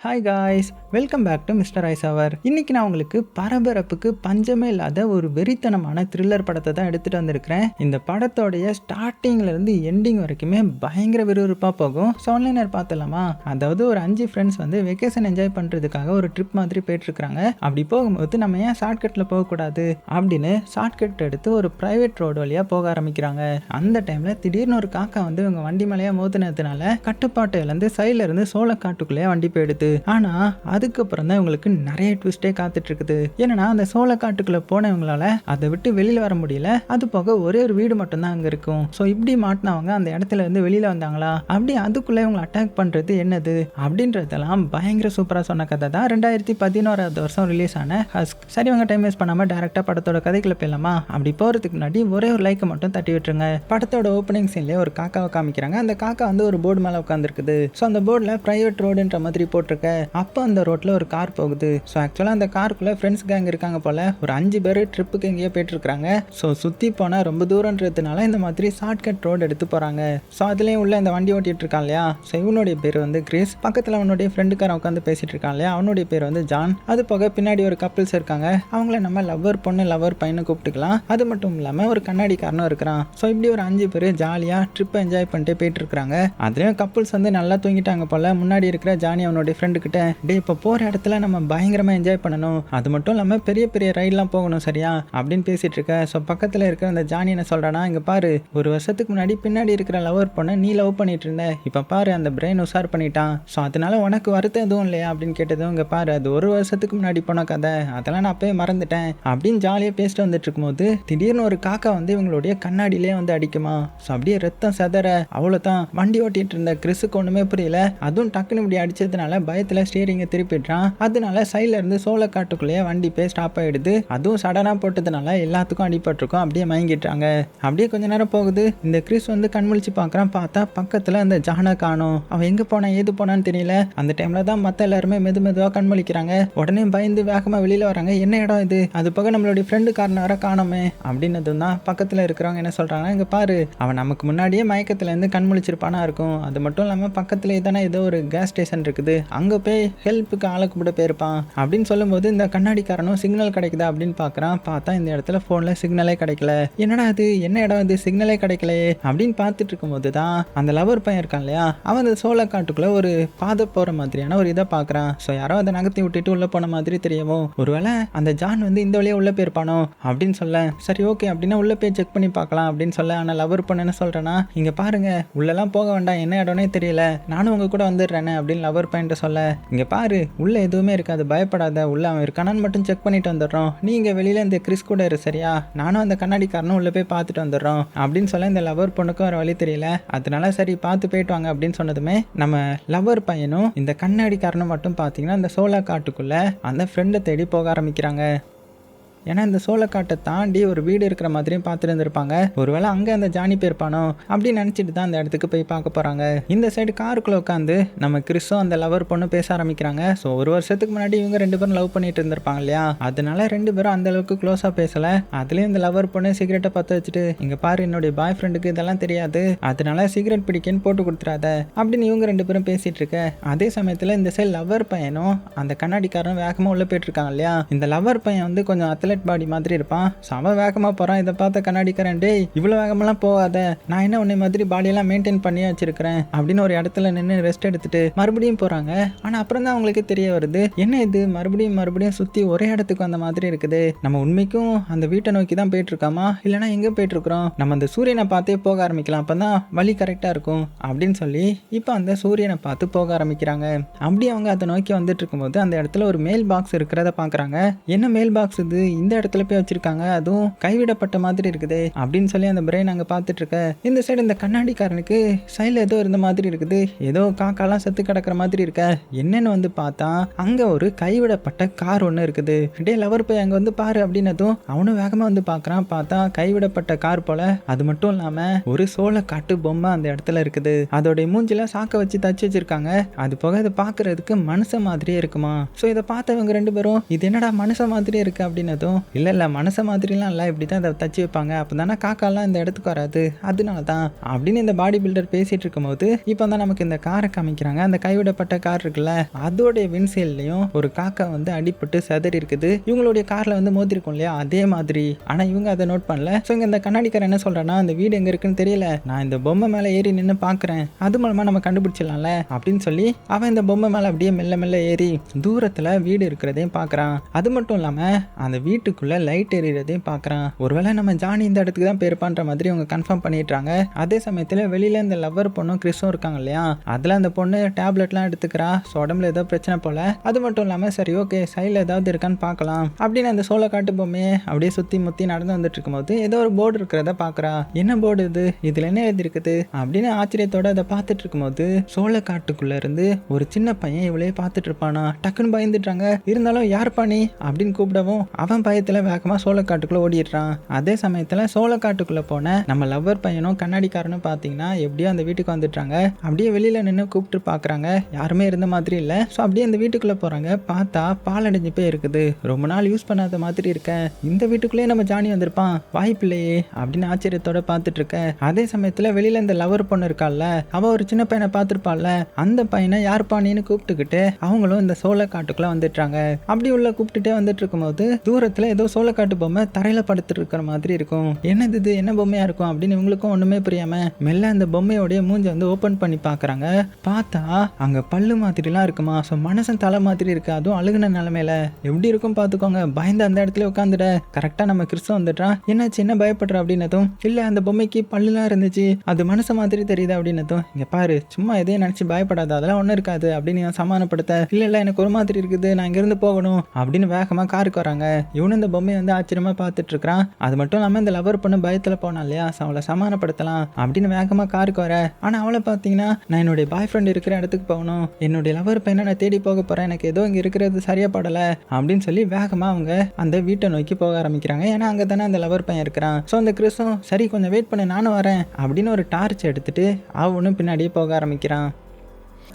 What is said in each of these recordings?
Hi guys, welcome back to mister ice hour. இன்னைக்கு நான் உங்களுக்கு பரபரப்புக்கு பஞ்சமே இல்லாத ஒரு வெறித்தனமான த்ரில்லர் படத்தை தான் எடுத்துகிட்டு வந்திருக்கிறேன். இந்த படத்தோடைய ஸ்டார்டிங்லேருந்து எண்டிங் வரைக்குமே பயங்கர விறுவிறுப்பாக போகும். ஆன்லைனர் பார்த்துலாமா? அதாவது ஒரு 5 ஃப்ரெண்ட்ஸ் வந்து வெக்கேஷன் என்ஜாய் பண்ணுறதுக்காக ஒரு ட்ரிப் மாதிரி போயிட்டுருக்காங்க. அப்படி போகும்போது நம்ம ஏன் ஷார்ட்கட்டில் போகக்கூடாது அப்படின்னு ஷார்ட்கட் எடுத்து ஒரு ப்ரைவேட் ரோடு வழியாக போக ஆரம்பிக்கிறாங்க. அந்த டைமில் திடீர்னு ஒரு காக்கா வந்து இவங்க வண்டி மேலேயே மோதினதுனால கட்டுப்பாட்டை இழந்து சைடில் இருந்து சோளக்காட்டுக்குள்ளேயே வண்டி போயிடுது. ஆனா அதுக்கப்புறம் தான் இவங்களுக்கு நிறைய ட்விஸ்டே காத்துட்டு இருக்குது. ஏன்னா அந்த சோளக்காட்டுக்குள்ள போனவங்களால அதை விட்டு வெளியில வர முடியல. அது போக ஒரே ஒரு வீடு மட்டும் தான் அங்க இருக்கும். ஸோ இப்படி மாட்டினவங்க அந்த இடத்துல இருந்து வெளியில வந்தாங்களா, அப்படி அதுக்குள்ள இவங்க அட்டாக் பண்றது என்னது அப்படின்றதெல்லாம் பயங்கர சூப்பரா சொன்ன கதை தான் 2011 வருஷம் ரிலீஸ் ஆன ஹஸ்க். சரி, அவங்க டைம் வேஸ்ட் பண்ணாம டைரக்டா படத்தோட கதைக்குள்ள போயிடலாமா? அப்படி போறதுக்கு முன்னாடி ஒரே ஒரு லைக்கை மட்டும் தட்டி விட்டுருங்க. படத்தோட ஓப்பனிங் சீன்லேயே ஒரு காக்காவை காமிக்கிறாங்க. அந்த காக்கா வந்து ஒரு போர்டு மேல உட்காந்துருக்குது. ஸோ அந்த போர்டில் பிரைவேட் ரோடுன்ற மாதிரி போட்டிருக்க. அப்போ அந்த ரோட்ல ஒரு கார் போகுது. ஸோ ஆக்சுவலாக அந்த காருக்குள்ள ஃப்ரெண்ட்ஸ் கேங் இருக்காங்க போல. ஒரு 5 பேர் ட்ரிப்புக்கு எங்கேயோ போயிட்டு இருக்காங்க. ஸோ சுற்றி போனால் ரொம்ப தூரன்றதுனால இந்த மாதிரி ஷார்ட்கட் ரோடு எடுத்து போகிறாங்க. ஸோ அதுலேயும் உள்ள இந்த வண்டி ஓட்டிட்டு இருக்கான் இல்லையா, ஸோ இவனுடைய பேர் வந்து கிறிஸ். பக்கத்தில் அவனுடைய ஃப்ரெண்டுக்காரன் உட்காந்து பேசிட்டு இருக்கான் இல்லையா, அவனுடைய பேர் வந்து ஜான். அது போக பின்னாடி ஒரு கப்பிள்ஸ் இருக்காங்க. அவங்கள நம்ம லவ்வர் பொண்ணு லவ்வர் பையனு கூப்பிட்டுக்கலாம். அது மட்டும் இல்லாமல் ஒரு கண்ணாடிக்காரனும் இருக்கிறான். ஸோ இப்படி ஒரு 5 பேர் ஜாலியாக ட்ரிப்பை என்ஜாய் பண்ணிட்டு போயிட்டு இருக்காங்க. அதுலேயும் கப்பிள்ஸ் வந்து நல்லா தூங்கிட்டாங்க போல. முன்னாடி இருக்கிற ஜானி அவனுடைய ஃப்ரெண்டு கிட்ட, டே இப்போ போகிற இடத்துல நம்ம பயங்கரமாக என்ஜாய் பண்ணணும், அது மட்டும் இல்லாமல் பெரிய பெரிய ரைட்லாம் போகணும் சரியா அப்படின்னு பேசிட்டு இருக்க. ஸோ பக்கத்தில் இருக்கிற அந்த ஜானி என்ன சொல்கிறானா, இங்கே பாரு, ஒரு வருஷத்துக்கு முன்னாடி பின்னாடி இருக்கிற லவர் பொண்ணை நீ லவ் பண்ணிட்டு இருந்த, இப்போ பாரு அந்த பிரெயின் உஷார் பண்ணிட்டான். ஸோ அதனால உனக்கு வருத்தம் எதுவும் இல்லையா அப்படின்னு கேட்டதும், இங்கே பாரு அது ஒரு வருஷத்துக்கு முன்னாடி போன கதை, அதெல்லாம் நான் அப்பயே மறந்துட்டேன் அப்படின்னு ஜாலியாக பேசிட்டு வந்துட்டு இருக்கும்போது திடீர்னு ஒரு காக்கா வந்து இவங்களுடைய கண்ணாடியிலே வந்து அடிக்குமா. ஸோ அப்படியே ரத்தம் செதற. அவ்வளோதான், வண்டி ஓட்டிட்டு இருந்த கிறிஸுக்கு ஒன்றுமே புரியல. அதுவும் டக்குன்னு இப்படி அடிச்சதுனால பயத்தில் ஸ்டீரிங்கை திருப்பிடுறான். அதனால சைட்ல இருந்து சோளக்காட்டுக்குள்ளேயே வண்டி போய் ஸ்டாப் ஆயிடுது. அதுவும் சடனா போட்டதுனால எல்லாத்துக்கும் அடிபட்டிருக்கும். அப்படியே மயங்கிட்டாங்க. அப்படியே கொஞ்ச நேரம் போகுது. இந்த கிறிஸ் வந்து கண்முழிச்சு பார்க்கறான். பார்த்தா பக்கத்துல அந்த ஜானை காணோம். அவன் எங்க போனா ஏது போனான்னு தெரியல. அந்த டைம்ல தான் மத்த எல்லாருமே மெதுவா கண்முழிக்கிறாங்க. உடனே பயந்து வேகமா வெளியில வராங்க. என்ன இடம் இது, அது போக நம்மளுடைய ஃப்ரெண்டு காரனை வர காணோமே அப்படின்னதும் தான் பக்கத்துல இருக்கிறவங்க என்ன சொல்றாங்க, இங்க பாரு, அவன் நமக்கு முன்னாடியே மயக்கத்துல இருந்து கண்முழிச்சிருப்பானா இருக்கும். அது மட்டும் இல்லாம பக்கத்துல தானே ஏதோ ஒரு கேஸ் ஸ்டேஷன் இருக்குது, அங்க போய் ஹெல்ப்புக்கு ஆளை கூப்பிட போயிருப்பான் அப்படின்னு சொல்லும்போது இந்த கண்ணாடிக்காரனும் சிக்னல் கிடைக்குதா அப்படின்னு பார்க்குறான். பார்த்தா இந்த இடத்துல ஃபோனில் சிக்னலே கிடைக்கல. என்னடா அது, என்ன இடம் இது, சிக்னலே கிடைக்கலையே அப்படின்னு பார்த்துட்டு இருக்கும்போது தான் அந்த லவர் பையன் இருக்கான் இல்லையா, அவன் அந்த சோளக்காட்டுக்குள்ள ஒரு பாதை போகிற மாதிரியான ஒரு இதை பார்க்குறான். ஸோ யாரோ அதை நகர்த்தி விட்டுட்டு உள்ளே போன மாதிரி தெரியவும், ஒருவேளை அந்த ஜான் வந்து இந்த வழியாக உள்ளே போயிருப்பானோ அப்படின்னு சொல்ல, சரி ஓகே அப்படின்னா உள்ளே போய் செக் பண்ணி பார்க்கலாம் அப்படின்னு சொல்ல. ஆனால் லவர் பொண்ணு என்ன சொல்கிறேன்னா, இங்கே பாருங்க, உள்ளெல்லாம் போக வேண்டாம், என்ன இடம்னே தெரியல, நானும் உங்க கூட வந்துடுறேன்னு அப்படின்னு லவர் பையன் சொல்ல, இங்கே பாரு உள்ள எதுவுமே இருக்காது, பயப்படாத, உள்ள அவன் இருக்கானான்னு மட்டும் செக் பண்ணிட்டு வந்துடுறோம், நீங்க வெளியில இந்த கிறிஸ் கூட இரு சரியா, நானும் அந்த கண்ணாடிக்காரனும் உள்ள போய் பார்த்துட்டு வந்துடுறோம் அப்படின்னு சொல்ல. இந்த லவர் பொண்ணுக்கும் ஒரு வழி தெரியல. அதனால சரி பார்த்து போயிட்டு வாங்க அப்படின்னு சொன்னதுமே நம்ம லவர் பையனும் இந்த கண்ணாடிக்காரனும் மட்டும் பார்த்தீங்கன்னா இந்த சோளா காட்டுக்குள்ள அந்த ஃப்ரெண்டை தேடி போக ஆரம்பிக்கிறாங்க. ஏன்னா இந்த சோளக்காட்டை தாண்டி ஒரு வீடு இருக்கிற மாதிரியும் பார்த்துட்டு இருந்திருப்பாங்க. ஒருவேளை அங்கே அந்த ஜானி போயிருப்பானோ அப்படின்னு நினச்சிட்டு தான் அந்த இடத்துக்கு போய் பார்க்க போகிறாங்க. இந்த சைடு காருக்குள்ளே உட்காந்து நம்ம கிறிஸும் அந்த லவர் பொண்ணு பேச ஆரம்பிக்கிறாங்க. ஸோ ஒரு வருஷத்துக்கு முன்னாடி இவங்க 2 பேரும் லவ் பண்ணிட்டு இருந்திருப்பாங்க இல்லையா, அதனால 2 பேரும் அந்த அளவுக்கு க்ளோஸாக பேசலை. அதுலேயும் இந்த லவர் பொண்ணு சிகரெட்டை பற்ற வச்சுட்டு, இங்கே பாரு என்னுடைய பாய் ஃப்ரெண்டுக்கு இதெல்லாம் தெரியாது, அதனால சிகரெட் பிடிக்கன்னு போட்டு கொடுத்துறாத அப்படின்னு இவங்க 2 பேரும் பேசிட்டு இருக்க. அதே சமயத்தில் இந்த சைடு லவர் பையனும் அந்த கண்ணாடிக்காரனும் வேகமாக உள்ளே போயிட்டு இருக்காங்க இல்லையா. இந்த லவர் பையன் வந்து கொஞ்சம் அத்லெட் பாடி மாதிரி இருப்பான். சம வேகமா போறான். இதை பார்த்த கண்ணாடிக்காரன், டேய் இவ்வளவு வேகமெல்லாம் போகாத, நான் என்ன உன்னை மாதிரி பாடியெல்லாம் மெயின்டைன் பண்ணி வச்சிருக்கிறேன் அப்படின்னு ஒரு இடத்துல நின்று ரெஸ்ட் எடுத்துட்டு மறுபடியும் போறாங்க. ஆனா அப்புறம் தான் அவங்களுக்கு தெரிய வருது, என்ன இது மறுபடியும் சுத்தி ஒரே இடத்துக்கு வந்த மாதிரி இருக்குது, நம்ம உண்மைக்கும் அந்த வீட்டை நோக்கி தான் போயிட்டு இருக்கோமா இல்லைன்னா எங்க போயிட்டு இருக்கிறோம், நம்ம அந்த சூரியனை பார்த்தே போக ஆரம்பிக்கலாம், அப்பதான் வழி கரெக்டா இருக்கும் அப்படின்னு சொல்லி இப்போ அந்த சூரியனை பார்த்து போக ஆரம்பிக்கிறாங்க. அப்படி அவங்க அதை நோக்கி வந்துட்டு இருக்கும்போது அந்த இடத்துல ஒரு மேல் பாக்ஸ் இருக்கிறத பாக்குறாங்க. என்ன மேல் பாக்ஸ் இது, இந்த இடத்துல போய் வச்சிருக்காங்க, அதுவும் கைவிடப்பட்ட மாதிரி இருக்குது அப்படின்னு சொல்லி அந்த பிரெயின் அங்க பார்த்துட்டு இருக்க. இந்த சைடு இந்த கண்ணாடிக்காரனுக்கு சைடில் ஏதோ இருந்த மாதிரி இருக்குது, ஏதோ காக்காலாம் செத்து கிடக்கிற மாதிரி இருக்க. என்னன்னு வந்து பார்த்தா அங்க ஒரு கைவிடப்பட்ட கார் ஒன்று இருக்குது. டே லவர் போய் அங்க வந்து பாரு அப்படின்னதும் அவனும் வேகமா வந்து பார்க்கறான். பார்த்தா கைவிடப்பட்ட கார் போல. அது மட்டும் இல்லாம ஒரு சோளக்காட்டு பொம்மை அந்த இடத்துல இருக்குது. அதோடைய மூஞ்சில சாக்க வச்சு தச்சு வச்சிருக்காங்க. அது போக இதை பார்க்கறதுக்கு மனுஷ மாதிரியே இருக்குமா. ஸோ இதை பார்த்தவங்க 2 பேரும் இது என்னடா மனுஷ மாதிரியே இருக்கு அப்படின்னதும் அப்படின்னதும் இல்ல மனசை மாதிரிலாம் இல்லை, இப்படி தான் அதை தச்சு வைப்பாங்க, அப்போ தானே காக்காலாம் இந்த இடத்துக்கு வராது, அதனால தான் அப்படின்னு இந்த பாடி பில்டர் பேசிட்டு இருக்கும்போது இப்போ தான் நமக்கு இந்த காரை காமிக்கிறாங்க. அந்த கைவிடப்பட்ட கார் இருக்குல்ல, அதோடைய விண்செல்லையும் ஒரு காக்கா வந்து அடிபட்டு செதறி இருக்குது. இவங்களுடைய கார்ல வந்து மோதி இருக்கும் இல்லையா, அதே மாதிரி. ஆனா இவங்க அதை நோட் பண்ணல. ஸோ இங்க இந்த கண்ணாடிக்காரர் என்ன சொல்றான்னா, அந்த வீடு எங்க இருக்குன்னு தெரியல, நான் இந்த பொம்மை மேல ஏறி நின்று பாக்குறேன், அது மூலமா நம்ம கண்டுபிடிச்சிடலாம்ல அப்படின்னு சொல்லி அவன் இந்த பொம்மை மேல அப்படியே மெல்ல மெல்ல ஏறி தூரத்துல வீடு இருக்கிறதையும் பாக்குறான். அது மட்டும் இல்லாம அந்த வீட்டுக்குள்ள லைட் எரியறதையும் பாக்குறான். ஒருவேளை நம்ம ஜானி இந்த இடத்துக்கு தான் போயிருப்பான்ற மாதிரி அவங்க கன்ஃபார்ம் பண்ணிடுறாங்க. அதே சமயத்துல வெளியில இந்த லவ்வர் பொண்ணும் கிறிஸும் இருக்காங்க இல்லையா, அதுல அந்த பொண்ணு டேப்லெட்லாம் எடுத்துக்கிறா. ஸோ உடம்புல ஏதோ பிரச்சனை போல. அது மட்டும் இல்லாம சரி ஓகே சைடில் ஏதாவது இருக்கான்னு பார்க்கலாம் அப்படின்னு அந்த சோள காட்டு பொம்மையை அப்படியே சுத்தி முத்தி நடந்து வந்துட்டு இருக்கும்போது ஏதோ ஒரு போர்டு இருக்கிறத பாக்குறா. என்ன போர்டு இது, இதுல என்ன எழுதி இருக்குது அப்படின்னு ஆச்சரியத்தோட அதை பார்த்துட்டு இருக்கும்போது சோள காட்டுக்குள்ள இருந்து ஒரு சின்ன பையன் இவளே பார்த்துட்டு இருப்பானா. டக்குன்னு பயந்துட்டாங்க. இருந்தாலும் யார் பண்ணி அப்படின்னு கூப்பிடவும் அவன் பயத்துல வேகமா சோள காட்டுக்குள்ள ஓடிடுறான். அதே சமயத்துல சோள காட்டுக்குள்ள போன நம்ம லவ்வர் பையனும் கண்ணாடிக்காரனும் பாத்தீங்கன்னா எப்படியோ அந்த வீட்டுக்கு வந்துட்டாங்க. அப்படியே வெளியில நின்று கூப்பிட்டு பாக்குறாங்க, யாருமே இருந்த மாதிரி இல்ல. ஸோ அப்படியே அந்த வீட்டுக்குள்ள போறாங்க. பார்த்தா பாலடைஞ்சு போய் இருக்குது, ரொம்ப நாள் யூஸ் பண்ணாத மாதிரி இருக்க. இந்த வீட்டுக்குள்ளேயே நம்ம ஜானி வந்திருப்பான், வாய்ப்பில்லையே அப்படின்னு ஆச்சரியத்தோட பார்த்துட்டு இருக்க. அதே சமயத்துல வெளியில இந்த லவர் பொண்ணு இருக்கால, அவ ஒரு சின்ன பையனை பார்த்துருப்பாள்ல, அந்த பையனை யார் பாணின்னு கூப்பிட்டுக்கிட்டு அவங்களும் இந்த சோள காட்டுக்குள்ள வந்துட்டாங்க. அப்படி உள்ள கூப்பிட்டுட்டே வந்துட்டு இருக்கும்போது தூரத்துல ஏதோ சோள காட்டு பொம்மை தரையில படுத்துட்டு இருக்கிற மாதிரி இருக்கும். என்னது இது, என்ன பொம்மையா இருக்கும் அப்படின்னு இவங்களுக்கும் ஒண்ணுமே புரியாம மெல்ல அந்த பொம்மையோடைய மூஞ்ச வந்து ஓபன் பண்ணி பாக்குறாங்க. பார்த்தா அங்க பல்லு மாதிரிலாம் இருக்குமா. ஸோ மனசன் தலை மாதிரி இருக்கு, அதுவும் அழுகுன நிலைமையில. எப்படி இருக்கும் பார்த்துக்கோங்க. பயந்து அந்த இடத்துல உட்காந்துட கரெக்டா நம்ம கிறிஸ்து வந்துட்டான். என்னாச்சு, என்ன பயப்படுற அப்படின்னதும் இல்ல அந்த பொம்மைக்கு பல்லுலாம் இருந்துச்சு, அது மனசு மாதிரி தெரியுது அப்படின்னதும் இங்க பாரு சும்மா எதையும் நினைச்சு பயப்படாது, அதெல்லாம் ஒன்றும் இருக்காது அப்படின்னு நான் சமாதானப்படுத்த. இல்ல எனக்கு ஒரு மாதிரி இருக்குது, நான் இங்கிருந்து போகணும் அப்படின்னு வேகமா காருக்கு வராங்க. இவனு இந்த பொம்மையை வந்து ஆச்சரியமா பார்த்துட்டு இருக்கிறான். அது மட்டும் இல்லாம இந்த லவர் பொண்ணு பயத்துல போனா இல்லையா, அவளை சமாதானப்படுத்தலாம் அப்படின்னு வேகமா காருக்கு வர. ஆனா அவளை பார்த்தீங்கன்னா நான் என்னுடைய பாய் ஃப்ரெண்ட் இருக்கிற இடத்துக்கு போகணும், என்னுடைய லவர் பையனை நான் தேடி போக போறேன், எனக்கு ஏதோ இங்க இருக்கிறது சரியா படல அப்படின்னு சொல்லி வேகமா அவங்க அந்த வீட்டை நோக்கி போக ஆரம்பிக்கிறாங்க. ஏன்னா அங்க தானே அந்த லவர் பையன் இருக்கிறான். ஸோ அந்த கிறிஸும் சரி கொஞ்சம் வெயிட் பண்ண நானும் வரேன் அப்படின்னு ஒரு டார்ச் எடுத்துட்டு அவனும் பின்னாடியே போக ஆரம்பிக்கிறான்.